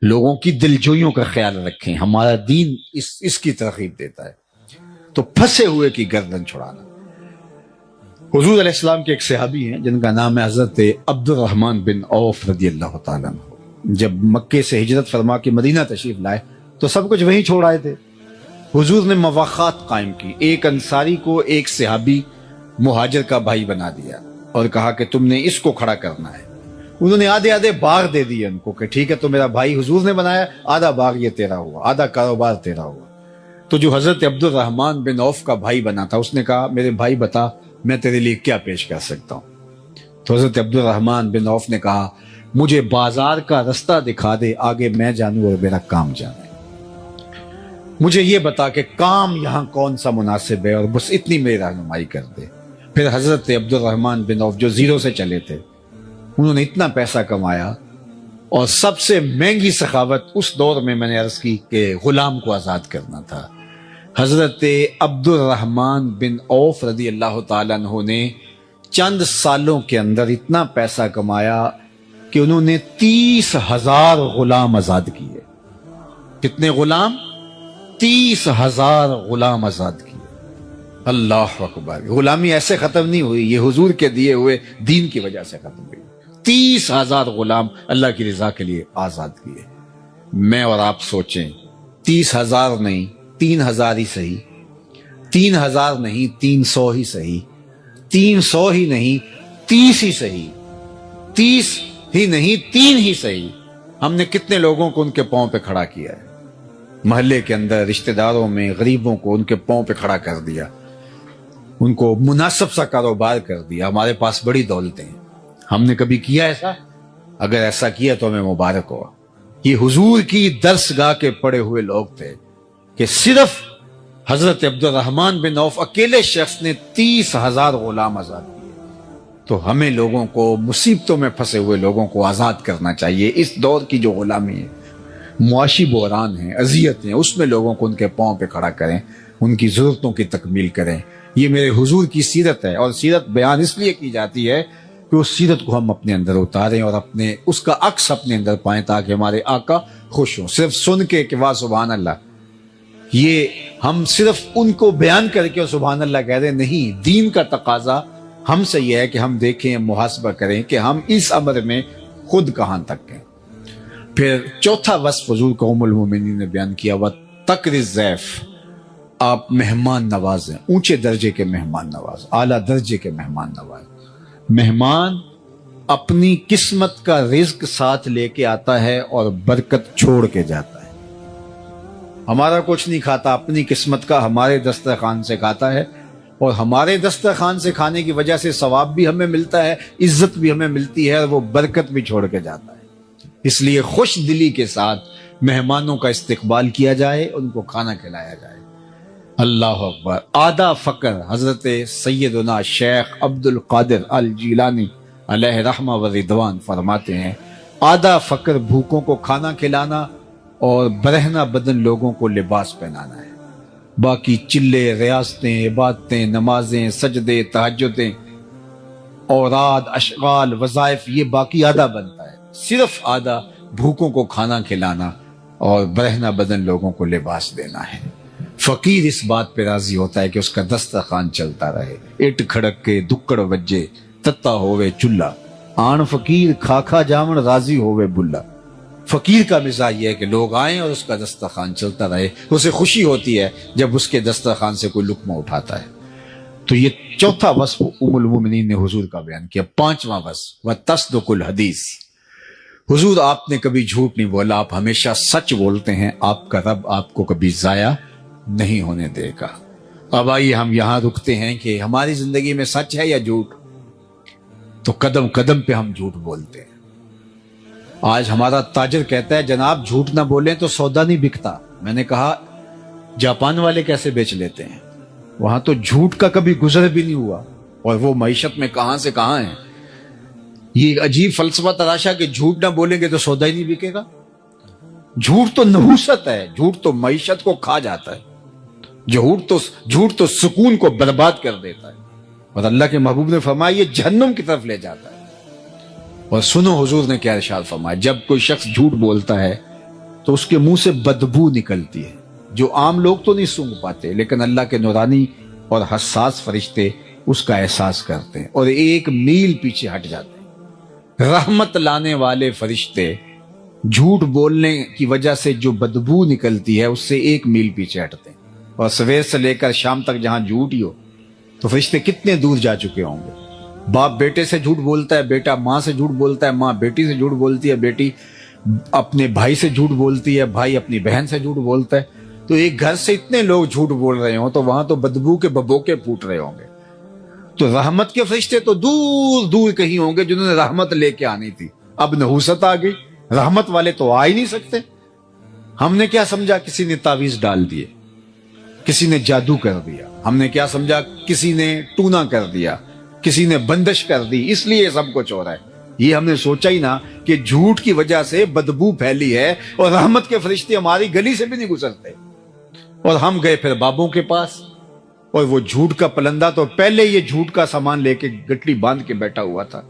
لوگوں کی دلجوئیوں کا خیال رکھیں. ہمارا دین اس کی ترغیب دیتا ہے. تو پھنسے ہوئے کی گردن چھڑانا. حضور علیہ السلام کے ایک صحابی ہیں جن کا نام ہے حضرت عبد الرحمن بن عوف رضی اللہ تعالیٰ عنہ. جب مکے سے ہجرت فرما کے مدینہ تشریف لائے تو سب کچھ وہیں چھوڑ آئے تھے. حضور نے مواخات قائم کی. ایک انصاری کو ایک صحابی مہاجر کا بھائی بنا دیا اور کہا کہ تم نے اس کو کھڑا کرنا ہے. انہوں نے آدھے آدھے باغ دے دیے ان کو کہ ٹھیک ہے تو میرا بھائی حضور نے بنایا, آدھا باغ یہ تیرا ہوا, آدھا کاروبار تیرا ہوا. تو جو حضرت عبد الرحمن بن عوف کا بھائی بنا تھا اس نے کہا میرے بھائی بتا میں تیرے لیے کیا پیش کر سکتا ہوں. تو حضرت عبد الرحمن بن عوف نے کہا مجھے بازار کا رستہ دکھا دے, آگے میں جانوں اور میرا کام جانے. مجھے یہ بتا کہ کام یہاں کون سا مناسب ہے اور بس اتنی میری رہنمائی کر دے. پھر حضرت عبد الرحمن بن عوف جو زیرو سے چلے تھے انہوں نے اتنا پیسہ کمایا, اور سب سے مہنگی سخاوت اس دور میں نے عرض کی کہ غلام کو آزاد کرنا تھا. حضرت عبد الرحمن بن عوف رضی اللہ تعالیٰ عنہ نے چند سالوں کے اندر اتنا پیسہ کمایا کہ انہوں نے 30,000 غلام آزاد کیے. کتنے غلام؟ 30,000 غلام آزاد کیے. اللہ اکبر. غلامی ایسے ختم نہیں ہوئی, یہ حضور کے دیے ہوئے دین کی وجہ سے ختم ہوئی. 30,000 غلام اللہ کی رضا کے لیے آزاد کیے. میں اور آپ سوچیں 30,000 نہیں 3,000 ہی صحیح, 3,000 نہیں 300 ہی صحیح, 300 ہی نہیں 30 ہی صحیح, 30 ہی نہیں 3 ہی صحیح. ہم نے کتنے لوگوں کو ان کے پاؤں پہ کھڑا کیا ہے, محلے کے اندر رشتہ داروں میں غریبوں کو ان کے پاؤں پہ کھڑا کر دیا, ان کو مناسب سا کاروبار کر دیا. ہمارے پاس بڑی دولتیں ہیں, ہم نے کبھی کیا ایسا؟ اگر ایسا کیا تو ہمیں مبارک ہو. یہ حضور کی درسگاہ کے پڑے ہوئے لوگ تھے کہ صرف حضرت عبد الرحمن بن عوف اکیلے شخص نے 30,000 غلام آزاد کیے. تو ہمیں لوگوں کو, مصیبتوں میں پھنسے ہوئے لوگوں کو آزاد کرنا چاہیے. اس دور کی جو غلامی ہے, معاشی بحران ہیں, اذیت ہیں, اس میں لوگوں کو ان کے پاؤں پہ کھڑا کریں, ان کی ضرورتوں کی تکمیل کریں. یہ میرے حضور کی سیرت ہے, اور سیرت بیان اس لیے کی جاتی ہے کہ اس سیرت کو ہم اپنے اندر اتاریں اور اپنے اس کا عکس اپنے اندر پائیں تاکہ ہمارے آقا خوش ہوں. صرف سن کے کہ واہ سبحان اللہ, یہ ہم صرف ان کو بیان کر کے سبحان اللہ کہہ رہے نہیں. دین کا تقاضا ہم سے یہ ہے کہ ہم دیکھیں, محاسبہ کریں کہ ہم اس امر میں خود کہاں تک ہیں. پھر چوتھا وصف حضور کو ام المومنین نے بیان کیا, وہ تکر الضیف, آپ مہمان نواز ہیں, اونچے درجے کے مہمان نواز, اعلیٰ درجے کے مہمان نواز. مہمان اپنی قسمت کا رزق ساتھ لے کے آتا ہے اور برکت چھوڑ کے جاتا ہے. ہمارا کچھ نہیں کھاتا, اپنی قسمت کا ہمارے دسترخوان سے کھاتا ہے, اور ہمارے دسترخوان سے کھانے کی وجہ سے ثواب بھی ہمیں ملتا ہے, عزت بھی ہمیں ملتی ہے, اور وہ برکت بھی چھوڑ کے جاتا ہے. اس لیے خوش دلی کے ساتھ مہمانوں کا استقبال کیا جائے, ان کو کھانا کھلایا جائے. اللہ اکبر. آدھا فقر حضرت سیدنا شیخ عبد القادر الجیلانی علیہ رحمہ و رضوان فرماتے ہیں, آدھا فقر بھوکوں کو کھانا کھلانا اور برہنہ بدن لوگوں کو لباس پہنانا ہے. باقی چلے, ریاستیں, عبادتیں, نمازیں, سجدے, تہجدیں, اوراد, اشغال, وظائف, یہ باقی آدھا بنتا ہے. صرف آدھا بھوکوں کو کھانا کھلانا اور برہنہ بدن لوگوں کو لباس دینا ہے. فقیر اس بات پہ راضی ہوتا ہے کہ اس کا دسترخوان چلتا رہے, اٹ کھڑک کے دکڑ وجے تتا ہوئے چلہ, آن فقیر کھا کھا جامن راضی ہوئے بلا. فقیر کا مزاج یہ ہے کہ لوگ آئیں اور اس کا دسترخوان چلتا رہے, اسے خوشی ہوتی ہے جب اس کے دسترخوان سے کوئی لقمہ اٹھاتا ہے. تو یہ چوتھا وصف ام المومنین نے حضور کا بیان کیا. پانچواں وصف وتصدق الحدیث. حضور آپ نے کبھی جھوٹ نہیں بولا, آپ ہمیشہ سچ بولتے ہیں. آپ کا رب آپ کو کبھی ضائع نہیں ہونے دے گا. اب آئیے ہم یہاں رکتے ہیں کہ ہماری زندگی میں سچ ہے یا جھوٹ. تو قدم قدم پہ ہم جھوٹ بولتے ہیں. آج ہمارا تاجر کہتا ہے جناب جھوٹ نہ بولیں تو سودا نہیں بکتا. میں نے کہا جاپان والے کیسے بیچ لیتے ہیں, وہاں تو جھوٹ کا کبھی گزر بھی نہیں ہوا, اور وہ معیشت میں کہاں سے کہاں ہیں. یہ عجیب فلسفہ تراشا کہ جھوٹ نہ بولیں گے تو سودا ہی نہیں بکے گا. جھوٹ تو نحوست ہے, جھوٹ تو معیشت کو کھا جاتا ہے, جھوٹ تو سکون کو برباد کر دیتا ہے, اور اللہ کے محبوب نے فرمایا یہ جہنم کی طرف لے جاتا ہے. اور سنو حضور نے کیا ارشاد فرمایا, جب کوئی شخص جھوٹ بولتا ہے تو اس کے منہ سے بدبو نکلتی ہے جو عام لوگ تو نہیں سونگھ پاتے، لیکن اللہ کے نورانی اور حساس فرشتے اس کا احساس کرتے ہیں اور 1 میل پیچھے ہٹ جاتے ہیں۔ رحمت لانے والے فرشتے جھوٹ بولنے کی وجہ سے جو بدبو نکلتی ہے اس سے 1 میل پیچھے ہٹتے ہیں، اور سویر سے لے کر شام تک جہاں جھوٹ ہی ہو تو فرشتے کتنے دور جا چکے ہوں گے۔ باپ بیٹے سے جھوٹ بولتا ہے، بیٹا ماں سے جھوٹ بولتا ہے، ماں بیٹی سے جھوٹ بولتی ہے، بیٹی اپنے بھائی سے جھوٹ بولتی ہے، بھائی اپنی بہن سے جھوٹ بولتا ہے۔ تو ایک گھر سے اتنے لوگ جھوٹ بول رہے ہوں تو وہاں تو بدبو کے ببوکے پھوٹ رہے ہوں گے۔ تو رحمت کے فرشتے تو دور دور کہیں ہوں گے جنہوں نے رحمت لے کے آنی تھی، اب نحوست آ گئی، رحمت والے تو آ ہی نہیں سکتے۔ ہم نے کیا سمجھا کسی نے تعویذ ڈال دیے، کسی نے جادو کر دیا، ہم نے کیا سمجھا کسی نے ٹونا کر دیا، کسی نے بندش کر دی، اس لیے یہ سب کچھ ہو رہا ہے۔ یہ ہم نے سوچا ہی نہ کہ جھوٹ کی وجہ سے بدبو پھیلی ہے اور رحمت کے فرشتے ہماری گلی سے بھی نہیں گزرتے۔ اور ہم گئے پھر بابوں کے پاس، اور وہ جھوٹ کا پلندہ تو پہلے یہ جھوٹ کا سامان لے کے گٹلی باندھ کے بیٹھا ہوا تھا۔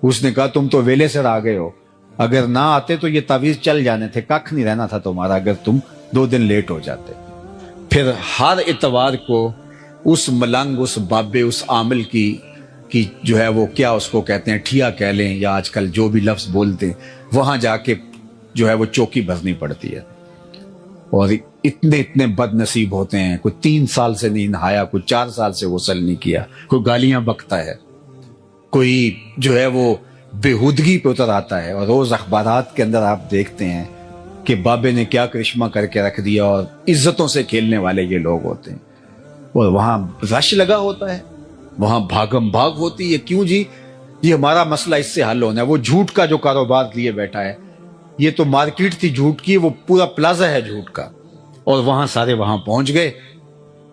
اس نے کہا تم تو ویلے سے آ گئے ہو، اگر نہ آتے تو یہ تعویذ چل جانے تھے، ککھ نہیں رہنا تھا تمہارا اگر تم 2 دن لیٹ ہو جاتے۔ پھر ہر اتوار کو اس ملنگ، اس بابے، اس عامل کی جو ہے وہ کیا اس کو کہتے ہیں، ٹھیا کہہ لیں یا آج کل جو بھی لفظ بولتے ہیں، وہاں جا کے جو ہے وہ چوکی بھرنی پڑتی ہے۔ اور اتنے بد نصیب ہوتے ہیں، کوئی 3 سال سے نہیں نہایا، کوئی 4 سال سے غسل نہیں کیا، کوئی گالیاں بکتا ہے، کوئی جو ہے وہ بےہودگی پہ اتر آتا ہے۔ اور روز اخبارات کے اندر آپ دیکھتے ہیں کہ بابے نے کیا کرشمہ کر کے رکھ دیا، اور عزتوں سے کھیلنے والے یہ لوگ ہوتے ہیں۔ اور وہاں رش لگا ہوتا ہے، وہاں بھاگم بھاگ ہوتی ہے، کیوں جی یہ ہمارا مسئلہ اس سے حل ہونا ہے۔ وہ جھوٹ کا جو کاروبار لیے بیٹھا ہے، یہ تو مارکیٹ تھی جھوٹ کی، وہ پورا پلازا ہے جھوٹ کا، اور وہاں سارے وہاں پہنچ گئے۔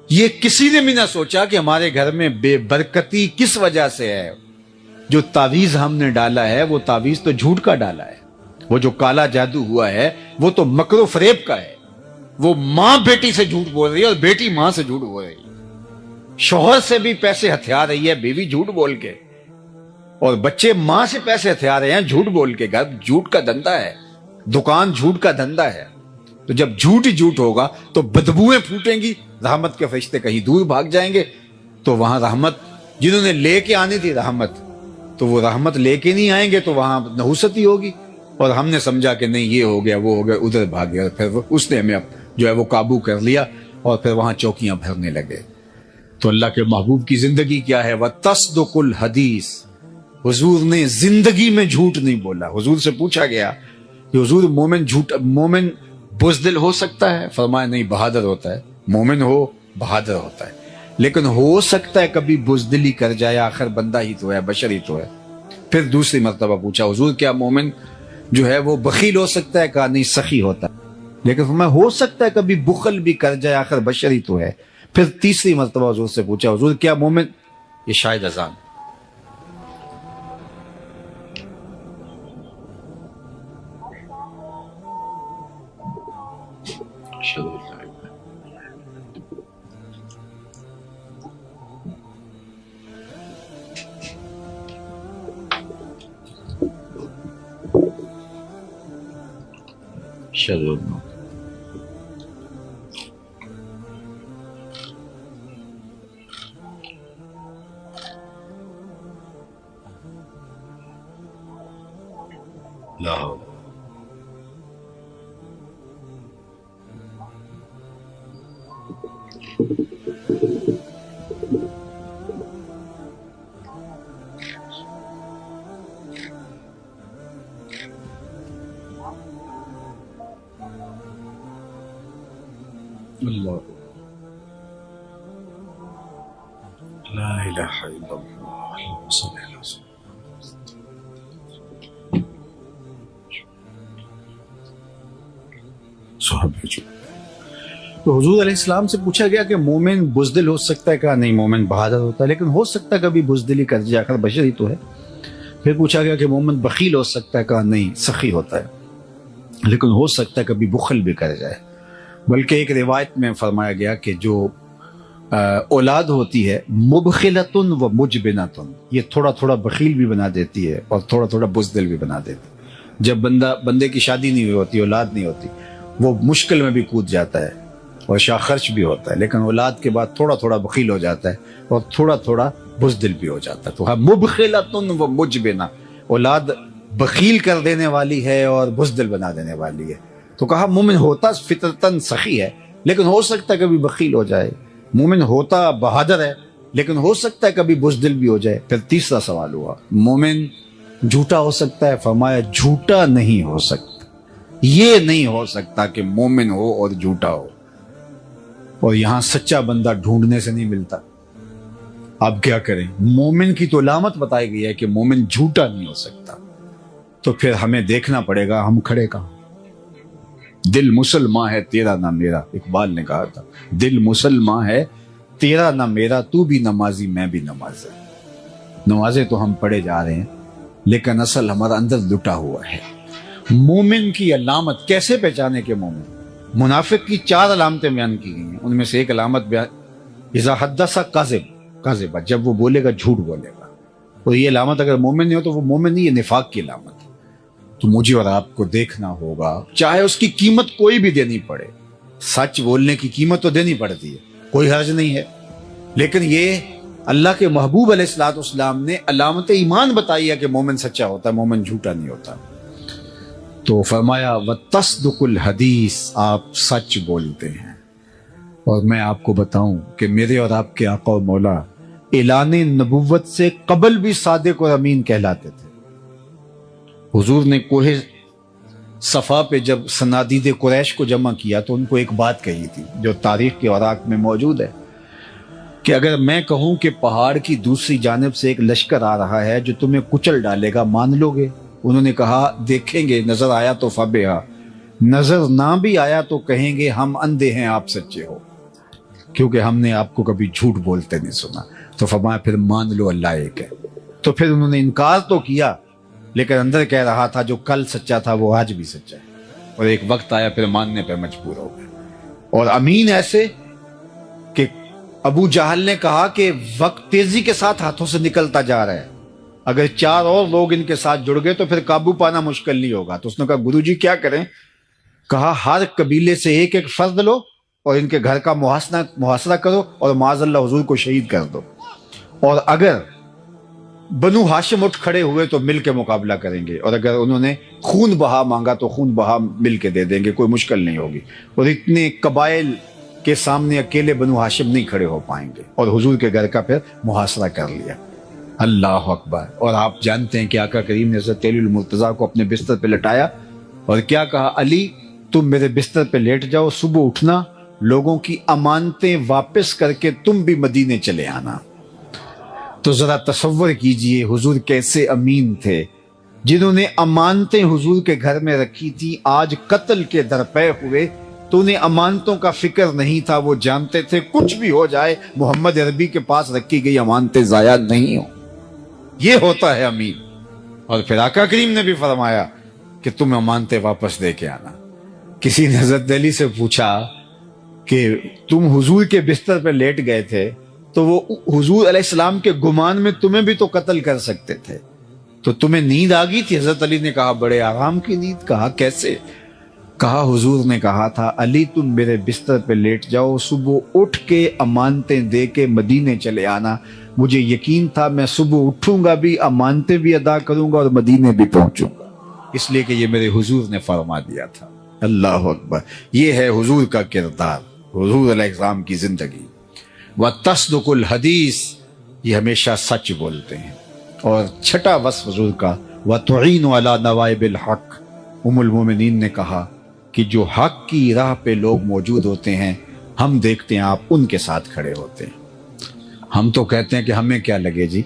یہ کسی نے بھی نہ سوچا کہ ہمارے گھر میں بے برکتی کس وجہ سے ہے۔ جو تعویذ ہم نے ڈالا ہے وہ تعویذ تو جھوٹ کا ڈالا ہے، وہ جو کالا جادو ہوا ہے وہ تو مکر و فریب کا ہے۔ وہ ماں بیٹی سے جھوٹ بول رہی ہے اور بیٹی ماں سے جھوٹ بول رہی ہے، شوہر سے بھی پیسے ہتھیا رہی ہے بیوی جھوٹ بول کے، اور بچے ماں سے پیسے ہتھیا رہے ہیں جھوٹ بول کے۔ گھر جھوٹ کا دھندا ہے، دکان جھوٹ کا دھندا ہے۔ تو جب جھوٹ ہی جھوٹ ہوگا تو بدبوئیں پھوٹیں گی، رحمت کے فرشتے کہیں دور بھاگ جائیں گے، تو وہاں رحمت جنہوں نے لے کے آنی تھی رحمت، تو وہ رحمت لے کے نہیں آئیں گے تو وہاں نحوست ہی ہوگی۔ اور ہم نے سمجھا کہ نہیں یہ ہو گیا وہ ہو گیا، ادھر بھاگ گیا، پھر اس نے ہمیں جو ہے وہ قابو کر لیا، اور پھر وہاں چوکیاں بھرنے لگے۔ تو اللہ کے محبوب کی زندگی کیا ہے؟ وَتَصْدُقُ الْحَدِيث، حضور نے زندگی میں جھوٹ نہیں بولا۔ حضور سے پوچھا گیا کہ حضور مومن بزدل ہو سکتا ہے؟ فرمایا نہیں، بہادر ہوتا ہے۔ مومن ہو بہادر ہوتا ہے، لیکن ہو سکتا ہے کبھی بزدلی کر جائے، آخر بندہ ہی تو ہے، بشر ہی تو ہے۔ پھر دوسری مرتبہ پوچھا حضور کیا مومن جو ہے وہ بخیل ہو سکتا ہے؟ کہا نہیں، سخی ہوتا ہے۔ لیکن فرمایا ہو سکتا ہے کبھی بخل بھی کر جائے، آخر بشر ہی تو ہے۔ پھر تیسری مرتبہ حضور سے پوچھا حضور کیا مومن، یہ شاید اذان لا حول اللہ لا الہ الا اللہ اللہم صل علی سیدنا صحابہ جو۔ تو حضور علیہ السلام سے پوچھا گیا کہ مومن بزدل ہو سکتا ہے؟ کہا نہیں، مومن بہادر ہوتا ہے، لیکن ہو سکتا ہے کبھی بزدلی کر جائے، آخر بشر ہی تو ہے۔ پھر پوچھا گیا کہ مومن بخیل ہو سکتا ہے؟ کہا نہیں، سخی ہوتا ہے، لیکن ہو سکتا ہے کبھی بخل بھی کر جائے۔ بلکہ ایک روایت میں فرمایا گیا کہ جو اولاد ہوتی ہے مبخلتن و مجبنتن، یہ تھوڑا تھوڑا بخیل بھی بنا دیتی ہے اور تھوڑا تھوڑا بزدل بھی بنا دیتی ہے۔ جب بندے کی شادی نہیں ہوئی ہوتی، اولاد نہیں ہوتی، وہ مشکل میں بھی کود جاتا ہے اور شاہ خرچ بھی ہوتا ہے، لیکن اولاد کے بعد تھوڑا تھوڑا بخیل ہو جاتا ہے اور تھوڑا تھوڑا بزدل بھی ہو جاتا ہے۔ تو ہاں مبخلۃ و مجبنہ، اولاد بخیل کر دینے والی ہے اور بزدل بنا دینے والی ہے۔ تو کہا مومن ہوتا فطرتاً سخی ہے لیکن ہو سکتا ہے کبھی بخیل ہو جائے، مومن ہوتا بہادر ہے لیکن ہو سکتا ہے کبھی بزدل بھی ہو جائے۔ پھر تیسرا سوال ہوا مومن جھوٹا ہو سکتا ہے؟ فرمایا جھوٹا نہیں ہو سکتا، یہ نہیں ہو سکتا کہ مومن ہو اور جھوٹا ہو، اور یہاں سچا بندہ ڈھونڈنے سے نہیں ملتا۔ اب کیا کریں؟ مومن کی تو علامت بتائی گئی ہے کہ مومن جھوٹا نہیں ہو سکتا، تو پھر ہمیں دیکھنا پڑے گا ہم کھڑے کہاں۔ دل مسلمان ہے تیرا نہ میرا، اقبال نے کہا تھا دل مسلمان ہے تیرا نہ میرا، تو بھی نمازی میں بھی نمازی۔ نمازیں تو ہم پڑھے جا رہے ہیں لیکن اصل ہمارا اندر لٹا ہوا ہے۔ مومن کی علامت کیسے پہچانے کے مومن؟ منافق کی 4 علامتیں بیان کی گئی ہیں، ان میں سے ایک علامت اذا حدث کاذب، جب وہ بولے گا جھوٹ بولے گا، اور یہ علامت اگر مومن نہیں ہو تو وہ مومن نہیں، یہ نفاق کی علامت ہے۔ تو مجھے اور آپ کو دیکھنا ہوگا، چاہے اس کی قیمت کوئی بھی دینی پڑے، سچ بولنے کی قیمت تو دینی پڑتی ہے، کوئی حرج نہیں ہے، لیکن یہ اللہ کے محبوب علیہ الصلوۃ والسلام نے علامت ایمان بتائی ہے کہ مومن سچا ہوتا ہے، مومن جھوٹا نہیں ہوتا۔ تو فرمایا وتصدق الحدیث، آپ سچ بولتے ہیں۔ اور میں آپ کو بتاؤں کہ میرے اور آپ کے آقا و مولا اعلان نبوت سے قبل بھی صادق اور امین کہلاتے تھے۔ حضور نے کوہ صفا پہ جب صنادید قریش کو جمع کیا تو ان کو ایک بات کہی تھی جو تاریخ کے اوراق میں موجود ہے کہ اگر میں کہوں کہ پہاڑ کی دوسری جانب سے ایک لشکر آ رہا ہے جو تمہیں کچل ڈالے گا، مان لو گے؟ انہوں نے کہا دیکھیں گے، نظر آیا تو فبہا، نظر نہ بھی آیا تو کہیں گے ہم اندھے ہیں آپ سچے ہو، کیونکہ ہم نے آپ کو کبھی جھوٹ بولتے نہیں سنا۔ تو فرمایا پھر مان لو اللہ ایک ہے۔ تو پھر انہوں نے انکار تو کیا لیکن اندر کہہ رہا تھا جو کل سچا تھا وہ آج بھی سچا ہے، اور ایک وقت آیا پھر ماننے پہ مجبور ہو گئے۔ اور امین ایسے کہ ابو جہل نے کہا کہ وقت تیزی کے ساتھ ہاتھوں سے نکلتا جا رہا ہے، اگر 4 اور لوگ ان کے ساتھ جڑ گئے تو پھر قابو پانا مشکل نہیں ہوگا۔ تو اس نے کہا گرو جی کیا کریں؟ کہا ہر قبیلے سے ایک ایک فرد لو اور ان کے گھر کا محاصرہ کرو اور معاذ اللہ حضور کو شہید کر دو، اور اگر بنو ہاشم اٹھ کھڑے ہوئے تو مل کے مقابلہ کریں گے، اور اگر انہوں نے خون بہا مانگا تو خون بہا مل کے دے دیں گے، کوئی مشکل نہیں ہوگی۔ اور اتنے قبائل کے سامنے اکیلے بنو ہاشم نہیں کھڑے ہو پائیں گے، اور حضور کے گھر کا پھر محاصرہ کر لیا۔ اللہ اکبر۔ اور آپ جانتے ہیں کہ آقا کریم نے حضرت علی المرتضیٰ کو اپنے بستر پہ لٹایا اور کیا کہا؟ علی تم میرے بستر پہ لیٹ جاؤ، صبح اٹھنا، لوگوں کی امانتیں واپس کر کے تم بھی مدینے چلے آنا۔ تو ذرا تصور کیجئے حضور کیسے امین تھے، جنہوں نے امانتیں حضور کے گھر میں رکھی تھی آج قتل کے درپے ہوئے تو انہیں امانتوں کا فکر نہیں تھا، وہ جانتے تھے کچھ بھی ہو جائے محمد عربی کے پاس رکھی گئی امانتیں ضائع نہیں ہوں۔ یہ ہوتا ہے امین۔ اور پھر آقا کریم نے بھی فرمایا کہ تم امانتیں واپس دے کے آنا۔ کسی نے حضرت علی سے پوچھا کہ تم حضور کے بستر پہ لیٹ گئے تھے تو وہ حضور علیہ السلام کے گمان میں تمہیں بھی تو قتل کر سکتے تھے، تو تمہیں نیند آ گئی تھی؟ حضرت علی نے کہا بڑے آرام کی نیند۔ کہا کیسے؟ کہا حضور نے کہا تھا علی تم میرے بستر پہ لیٹ جاؤ، صبح اٹھ کے امانتیں دے کے مدینے چلے آنا۔ مجھے یقین تھا میں صبح اٹھوں گا بھی، امانتیں بھی ادا کروں گا اور مدینے بھی پہنچوں گا، اس لیے کہ یہ میرے حضور نے فرما دیا تھا۔ اللہ اکبر۔ یہ ہے حضور کا کردار، حضور علیہ السلام کی زندگی۔ وتصدق الحدیث، یہ ہمیشہ سچ بولتے ہیں۔ اور چھٹا وصف حضور کا وتعین علی نوائب الحق، ام المومنین نے کہا کہ جو حق کی راہ پہ لوگ موجود ہوتے ہیں ہم دیکھتے ہیں آپ ان کے ساتھ کھڑے ہوتے ہیں۔ ہم تو کہتے ہیں کہ ہمیں کیا لگے جی،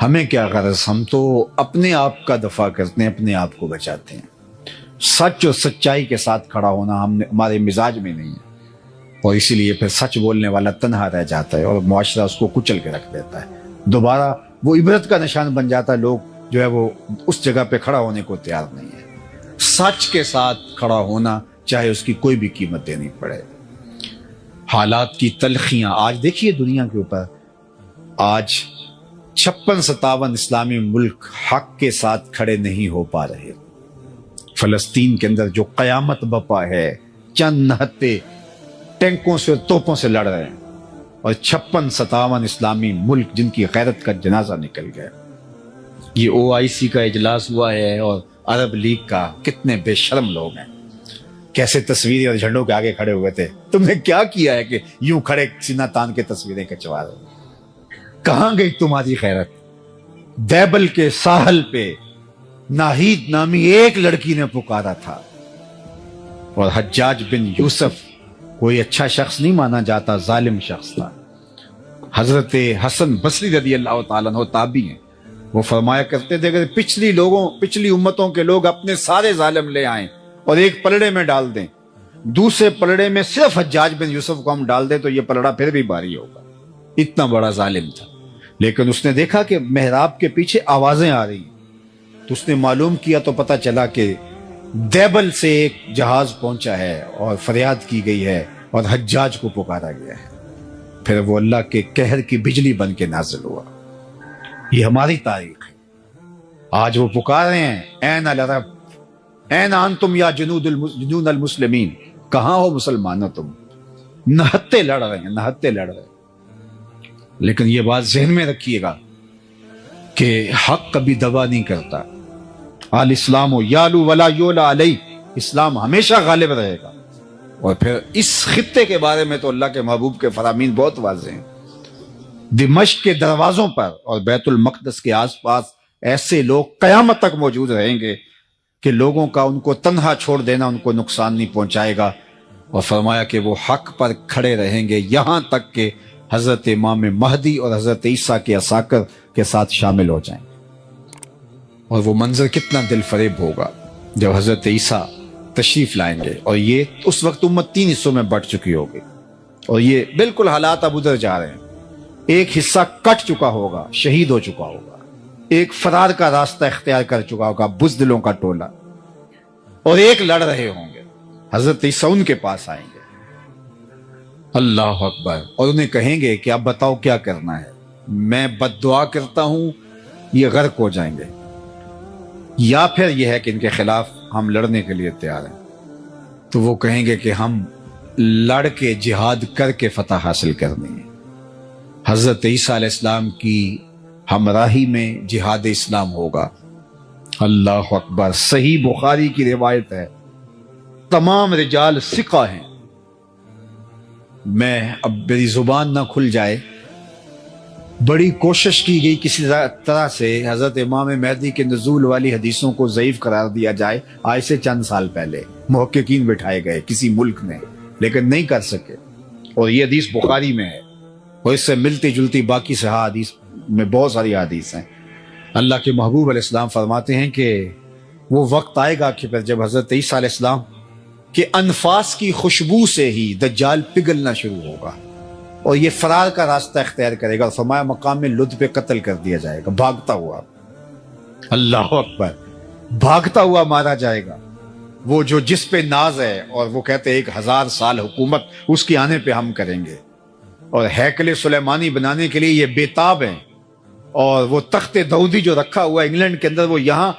ہمیں کیا غرض، ہم تو اپنے آپ کا دفاع کرتے ہیں، اپنے آپ کو بچاتے ہیں۔ سچ اور سچائی کے ساتھ کھڑا ہونا ہمارے مزاج میں نہیں ہے، اور اسی لیے پھر سچ بولنے والا تنہا رہ جاتا ہے اور معاشرہ اس کو کچل کے رکھ دیتا ہے، دوبارہ وہ عبرت کا نشان بن جاتا ہے، لوگ جو ہے وہ اس جگہ پہ کھڑا ہونے کو تیار نہیں ہے۔ سچ کے ساتھ کھڑا ہونا چاہے اس کی کوئی بھی قیمت دینی پڑے۔ حالات کی تلخیاں آج دیکھیے دنیا کے اوپر، آج 56-57 اسلامی ملک حق کے ساتھ کھڑے نہیں ہو پا رہے۔ فلسطین کے اندر جو قیامت بپا ہے، چند نہتے ٹینکوں سے اور توپوں سے لڑ رہے ہیں، اور 56-57 اسلامی ملک جن کی غیرت کا جنازہ نکل گیا۔ یہ OIC کا اجلاس ہوا ہے اور عرب لیگ کا، کتنے بے شرم لوگ ہیں، کیسے تصویریں اور جھنڈوں کے آگے کھڑے ہوئے تھے۔ تم نے کیا کیا ہے کہ یوں کھڑے سینہ تان کے تصویریں کھنچوا رہے ہو؟ کہاں گئی تمہاری غیرت؟ دیبل کے ساحل پہ ناہید نامی ایک لڑکی نے پکارا تھا، اور حجاج بن یوسف کوئی اچھا شخص نہیں مانا جاتا، ظالم شخص تھا۔ حضرت حسن بصری رضی اللہ تعالیٰ عنہ تابعی ہیں، وہ فرمایا کرتے تھے کہ پچھلی امتوں کے لوگ اپنے سارے ظالم لے آئیں اور ایک پلڑے میں ڈال دیں، دوسرے پلڑے میں صرف حجاج بن یوسف کو ہم ڈال دیں تو یہ پلڑا پھر بھی بھاری ہوگا۔ اتنا بڑا ظالم تھا، لیکن اس نے دیکھا کہ محراب کے پیچھے آوازیں آ رہی ہیں، تو اس نے معلوم کیا تو پتا چلا کہ دیبل سے ایک جہاز پہنچا ہے اور فریاد کی گئی ہے اور حجاج کو پکارا گیا ہے۔ پھر وہ اللہ کے قہر کی بجلی بن کے نازل ہوا۔ یہ ہماری تاریخ ہے۔ آج وہ پکار رہے ہیں، این العرب این انتم یا جنون المسلمین، کہاں ہو مسلمانوں تم؟ نہتے لڑ رہے ہیں، نہتے لڑ رہے ہیں۔ لیکن یہ بات ذہن میں رکھیے گا کہ حق کبھی دبا نہیں کرتا۔ الاسلام یالو ولا یولا علیہ، اسلام ہمیشہ غالب رہے گا۔ اور پھر اس خطے کے بارے میں تو اللہ کے محبوب کے فرامین بہت واضح ہیں۔ دمشق کے دروازوں پر اور بیت المقدس کے آس پاس ایسے لوگ قیامت تک موجود رہیں گے کہ لوگوں کا ان کو تنہا چھوڑ دینا ان کو نقصان نہیں پہنچائے گا، اور فرمایا کہ وہ حق پر کھڑے رہیں گے یہاں تک کہ حضرت امام مہدی اور حضرت عیسیٰ کے عساکر کے ساتھ شامل ہو جائیں۔ اور وہ منظر کتنا دل فریب ہوگا جب حضرت عیسیٰ تشریف لائیں گے، اور یہ اس وقت امت 3 حصوں میں بٹ چکی ہوگی، اور یہ بالکل حالات اب ادھر جا رہے ہیں۔ ایک حصہ کٹ چکا ہوگا، شہید ہو چکا ہوگا، ایک فرار کا راستہ اختیار کر چکا ہوگا، بزدلوں کا ٹولہ، اور ایک لڑ رہے ہوں گے۔ حضرت عیسیٰ ان کے پاس آئیں گے، اللہ اکبر، اور انہیں کہیں گے کہ اب بتاؤ کیا کرنا ہے، میں بد دعا کرتا ہوں یہ غرق ہو جائیں گے، یا پھر یہ ہے کہ ان کے خلاف ہم لڑنے کے لیے تیار ہیں۔ تو وہ کہیں گے کہ ہم لڑ کے جہاد کر کے فتح حاصل کرنی ہے۔ حضرت عیسیٰ علیہ السلام کی ہمراہی میں جہاد اسلام ہوگا۔ اللہ اکبر، صحیح بخاری کی روایت ہے، تمام رجال ثقہ ہیں۔ میں اب میری زبان نہ کھل جائے، بڑی کوشش کی گئی کسی طرح سے حضرت امام مہدی کے نزول والی حدیثوں کو ضعیف قرار دیا جائے، آج سے چند سال پہلے محققین بٹھائے گئے کسی ملک نے، لیکن نہیں کر سکے، اور یہ حدیث بخاری میں ہے، اور اس سے ملتی جلتی باقی صحیح حدیث میں بہت ساری حدیث ہیں۔ اللہ کے محبوب علیہ السلام فرماتے ہیں کہ وہ وقت آئے گا کہ پھر جب حضرت عیسیٰ علیہ السلام کے انفاس کی خوشبو سے ہی دجال پگھلنا شروع ہوگا، اور یہ فرار کا راستہ اختیار کرے گا، اور فرمایا مقام میں لد پہ قتل کر دیا جائے گا، بھاگتا ہوا، اللہ اکبر، بھاگتا ہوا مارا جائے گا۔ وہ جو جس پہ ناز ہے، اور وہ کہتے ہیں 1000 سال حکومت اس کے آنے پہ ہم کریں گے، اور ہیکل سلیمانی بنانے کے لیے یہ بےتاب ہیں، اور وہ تخت داؤدی جو رکھا ہوا ہے انگلینڈ کے اندر، وہ یہاں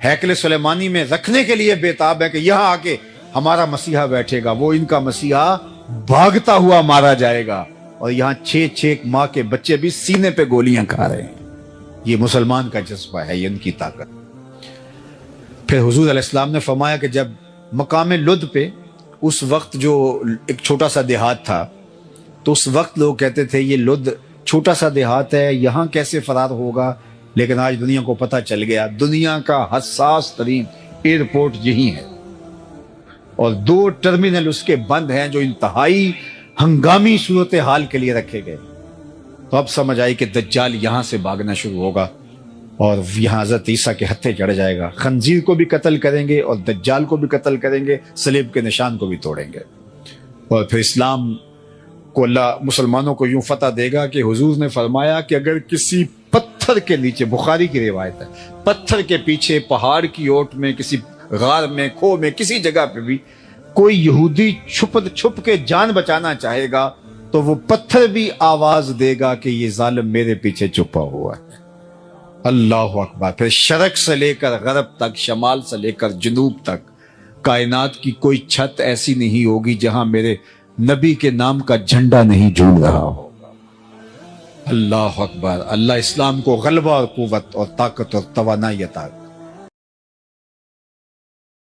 ہیکل سلیمانی میں رکھنے کے لیے بےتاب ہے کہ یہاں آ کے ہمارا مسیحا بیٹھے گا۔ وہ ان کا مسیحا بھاگتا ہوا مارا جائے گا، اور یہاں 6 ماہ کے بچے بھی سینے پہ گولیاں کھا رہے ہیں۔ یہ مسلمان کا جذبہ ہے، یہ ان کی طاقت۔ پھر حضور علیہ السلام نے فرمایا کہ جب مقام لد پہ اس وقت جو ایک چھوٹا سا دیہات تھا، تو اس وقت لوگ کہتے تھے یہ لد چھوٹا سا دیہات ہے، یہاں کیسے فرار ہوگا، لیکن آج دنیا کو پتہ چل گیا دنیا کا حساس ترین ایئرپورٹ یہی ہے، اور 2 ٹرمینل اس کے بند ہیں جو انتہائی ہنگامی صورتحال کے لیے رکھے گئے۔ تو اب سمجھ آئی کہ دجال یہاں سے بھاگنا شروع ہوگا، اور یہاں حضرت عیسیٰ کے ہتھے چڑھ جائے گا، خنزیر کو بھی قتل کریں گے اور دجال کو بھی قتل کریں گے، صلیب کے نشان کو بھی توڑیں گے، اور پھر اسلام کو اللہ مسلمانوں کو یوں فتح دے گا کہ حضور نے فرمایا کہ اگر کسی پتھر کے نیچے، بخاری کی روایت ہے، پتھر کے پیچھے، پہاڑ کی اوٹ میں، کسی غار میں، کھو میں، کسی جگہ پہ بھی کوئی یہودی چھپ کے جان بچانا چاہے گا تو وہ پتھر بھی آواز دے گا کہ یہ ظالم میرے پیچھے چھپا ہوا ہے۔ اللہ اکبر۔ پھر شرق سے لے کر غرب تک، شمال سے لے کر جنوب تک کائنات کی کوئی چھت ایسی نہیں ہوگی جہاں میرے نبی کے نام کا جھنڈا نہیں جھول رہا ہوگا۔ اللہ اکبر، اللہ اسلام کو غلبہ اور قوت اور طاقت اور توانائی عطا